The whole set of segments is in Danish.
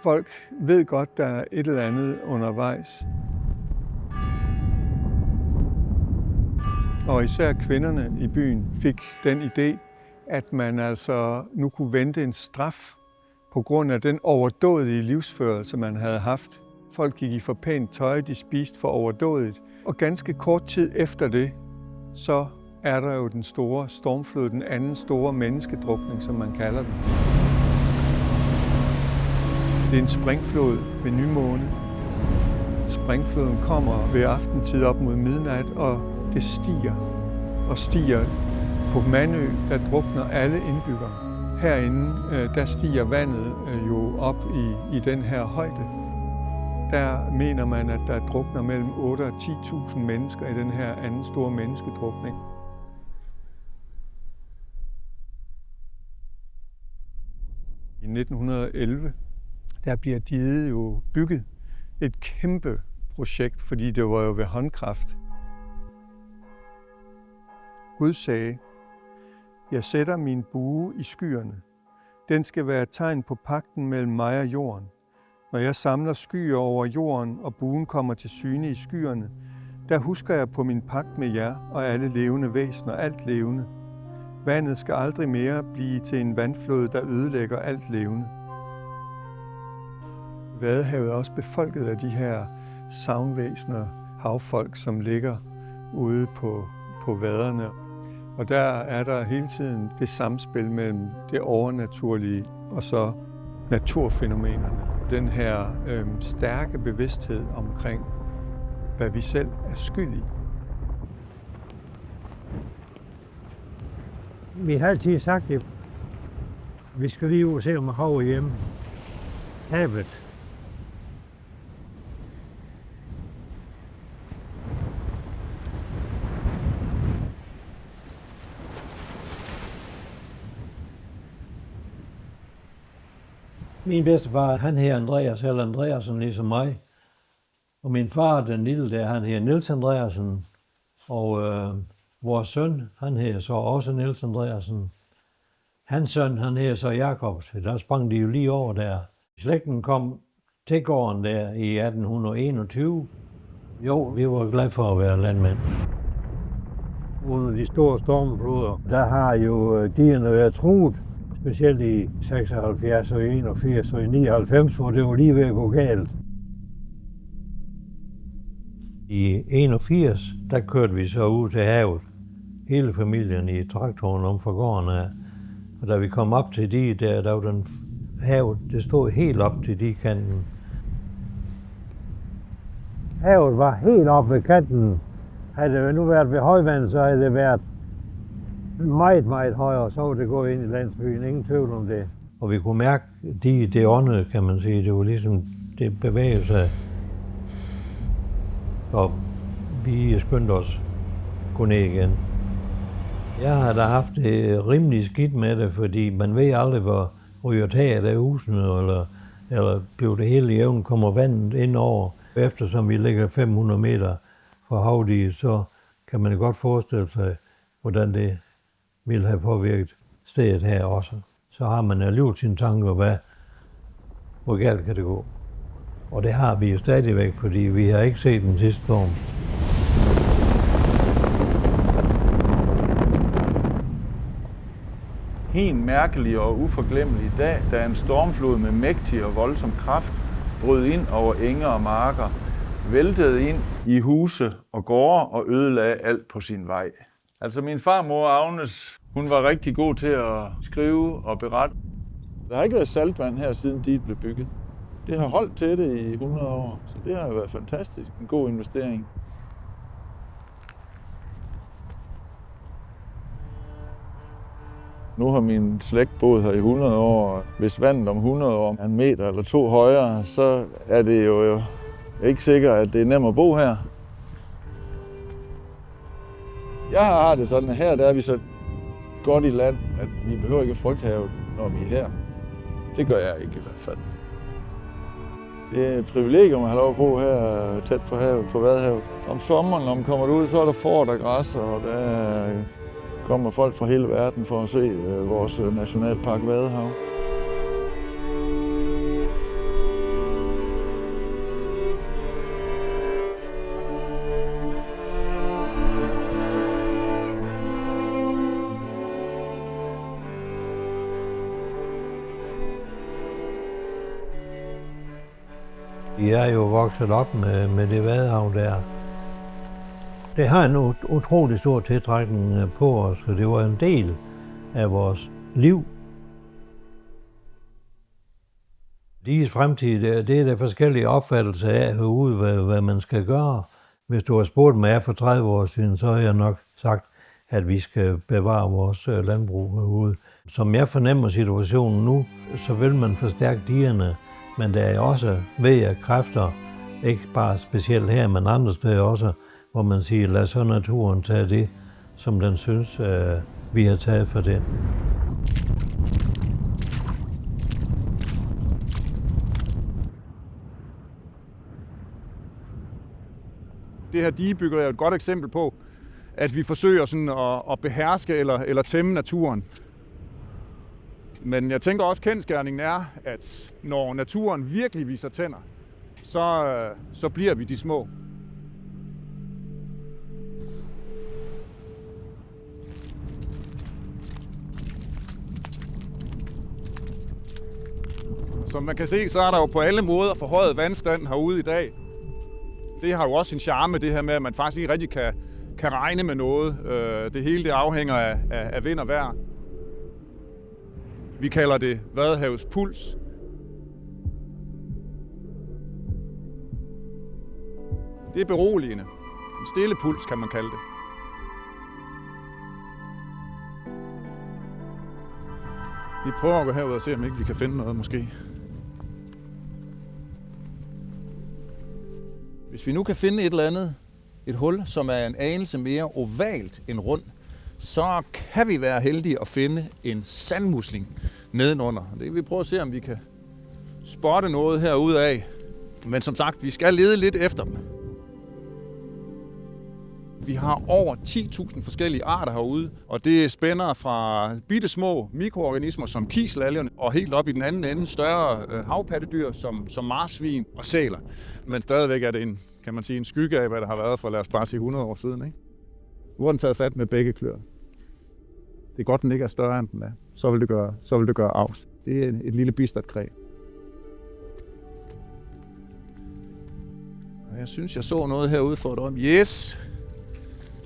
Folk ved godt, der er et eller andet undervejs. Og især kvinderne i byen fik den idé, at man altså nu kunne vente en straf på grund af den overdådige livsførelse, man havde haft. Folk gik i for pænt tøj, de spiste for overdådigt. Og ganske kort tid efter det, så er der jo den store stormflod, den anden store menneskedrukning, som man kalder den. Det er en springflod ved nymåne. Springfloden kommer ved aftentid op mod midnat, og det stiger og stiger. På Mandø, der drukner alle indbyggere. Herinde, der stiger vandet jo op i den her højde. Der mener man, at der drukner mellem 8.000 og 10.000 mennesker i den her anden store menneskedrukning. I 1911, der bliver diget jo bygget. Et kæmpe projekt, fordi det var jo ved håndkraft. Gud sagde, jeg sætter min bue i skyerne. Den skal være et tegn på pagten mellem mig og jorden. Når jeg samler skyer over jorden, og buen kommer til syne i skyerne, der husker jeg på min pagt med jer og alle levende væsener, alt levende. Vandet skal aldrig mere blive til en vandflod, der ødelægger alt levende. Vadehavet er også befolket af de her sagnvæsener, havfolk, som ligger ude på vaderne. Og der er der hele tiden det samspil mellem det overnaturlige og så naturfænomenerne. Den her stærke bevidsthed omkring, hvad vi selv er skyld i. Vi har altid sagt, at vi skal lige ud og se, om havet hjemme. Havet. Min bedstefar, han hed Andreas eller Andreasen, ligesom mig. Og min far, den lille der, han hed Niels Andreasen. Og vores søn, han hed så også Niels Andreasen. Hans søn, han hed så Jakob. Der sprang de jo lige over der. Slægten kom til gården der i 1821. Jo, vi var glade for at være landmænd. Under de store stormfloder, der har jo digerne været truet. Specielt i 76 og 81 og i 99, hvor det var lige ved at gå galt. I 81, der kørte vi så ud til havet. Hele familien i traktoren om fra gården af. Og da vi kom op til der var den havet, det stod helt op til digekanten. Havet var helt op ved kanten. Havde det nu været ved højvand, så havde det været meget, meget højere, så var det gået ind i landsbyen. Ingen tvivl om det. Og vi kunne mærke, det åndede, kan man sige. Det var ligesom, det bevægede sig. Og vi skyndte os gå ned igen. Jeg har da haft det rimelig skidt med det, fordi man ved aldrig, hvor ryger taget af husene, eller bliver det hele jævnt, kommer vandet ind over. Eftersom vi ligger 500 meter fra havdiget, så kan man godt forestille sig, hvordan det ville have påvirket stedet her også. Så har man alligevel sine tanker, hvor galt kan det gå. Og det har vi jo stadigvæk, fordi vi har ikke set den sidste storm. Helt mærkelig og uforglemmelig dag, da en stormflod med mægtig og voldsom kraft brød ind over enge og marker, væltede ind i huse og gårde og ødelagde alt på sin vej. Altså min farmor Agnes, hun var rigtig god til at skrive og berette. Der har ikke været saltvand her, siden diget blev bygget. Det har holdt til det i 100 år, så det har været fantastisk. En god investering. Nu har min slægt boet her i 100 år. Hvis vandet om 100 år er en meter eller 2 højere, så er det jo ikke sikkert, at det er nemt at bo her. Jeg har det sådan, at her der er vi så godt i land, at vi behøver ikke at frygte havet, når vi er her. Det gør jeg ikke i hvert fald. Det er et privilegium at have lov at bo her tæt på havet, på Vadehavet. Om sommeren, når man kommer ud, så er der får, der græsser, og der kommer folk fra hele verden for at se vores nationalpark Vadehav. Vi er jo vokset op med det vadehav der. Det har en utrolig stor tiltrækning på os, for det var en del af vores liv. Diges fremtid, det er der forskellige opfattelser af herude, hvad man skal gøre. Hvis du har spurgt mig for 30 år siden, så har jeg nok sagt, at vi skal bevare vores landbrug herude. Som jeg fornemmer situationen nu, så vil man forstærke digerne, men der er også ved kræfter, ikke bare specielt her, men andre steder også, hvor man siger, lad så naturen tage det, som den synes, vi har taget for det. Det her digebyggeri er et godt eksempel på, at vi forsøger sådan at beherske eller tæmme naturen. Men jeg tænker også, at kendsgerningen er, at når naturen virkelig viser tænder, så bliver vi de små. Som man kan se, så er der jo på alle måder forhøjet vandstand herude i dag. Det har jo også en charme, det her med, at man faktisk ikke rigtig kan regne med noget. Det hele det afhænger af vind og vejr. Vi kalder det Vadehavets puls. Det er beroligende. En stille puls, kan man kalde det. Vi prøver at gå herud og se, om ikke vi kan finde noget måske. Hvis vi nu kan finde et hul, som er en anelse mere ovalt end rund, så kan vi være heldige at finde en sandmusling nedenunder. Det kan vi prøve at se, om vi kan spotte noget herude af. Men som sagt, vi skal lede lidt efter dem. Vi har over 10.000 forskellige arter herude, og det spænder fra bitte små mikroorganismer som kiselalgerne og helt op i den anden ende større havpattedyr som marsvin og sæler. Men stadigvæk er det en skygge af, hvad der har været for, lad os bare sige, 100 år siden. Ikke? Nu har den taget fat med begge klør. Det er godt, den ikke er større, end den er. Så vil det gøre avs. Det er et lille bistert kræ. Jeg synes, jeg så noget herude for et øjeblik. Yes!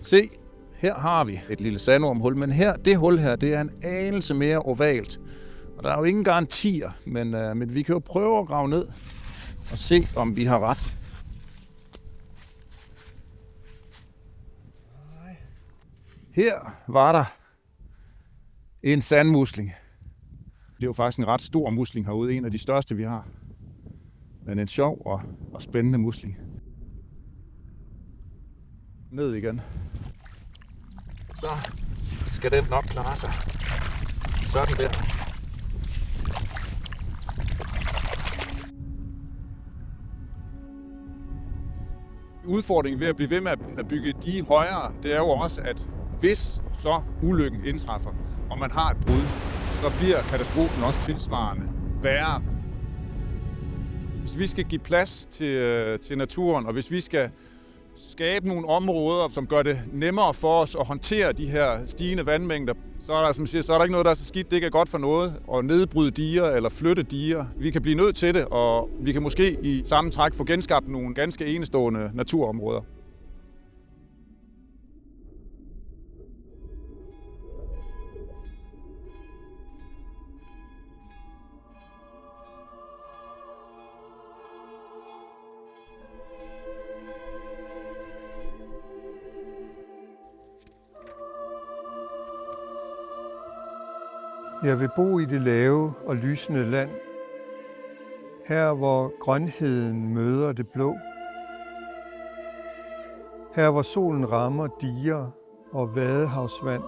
Se, her har vi et lille sandormhul, men det hul her, det er en anelse mere ovalt. Og der er jo ingen garantier, men vi kan jo prøve at grave ned og se, om vi har ret. Her var der en sandmusling. Det er jo faktisk en ret stor musling herude, en af de største, vi har. Men en sjov og spændende musling. Ned igen. Så skal den nok klare sig. Sådan der. Udfordringen ved at blive ved med at bygge dige højere, det er jo også, at hvis så ulykken indtræffer, og man har et brud, så bliver katastrofen også tilsvarende værre. Hvis vi skal give plads til naturen, og hvis vi skal skabe nogle områder, som gør det nemmere for os at håndtere de her stigende vandmængder, så er der ikke noget, der er så skidt, det ikke er godt for noget at nedbryde diger eller flytte diger. Vi kan blive nødt til det, og vi kan måske i samme træk få genskabt nogle ganske enestående naturområder. Jeg vil bo i det lave og lysende land, her hvor grønheden møder det blå. Her hvor solen rammer diger og vadehavsvand.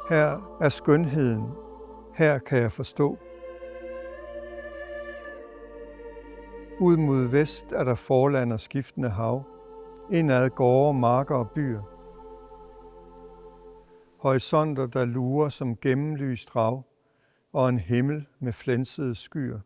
Her er skønheden, her kan jeg forstå. Ud mod vest er der forland og skiftende hav, indad gårde, marker og byer. Horisonter, der lurer som gennemlyst rav, og en himmel med flænsede skyer.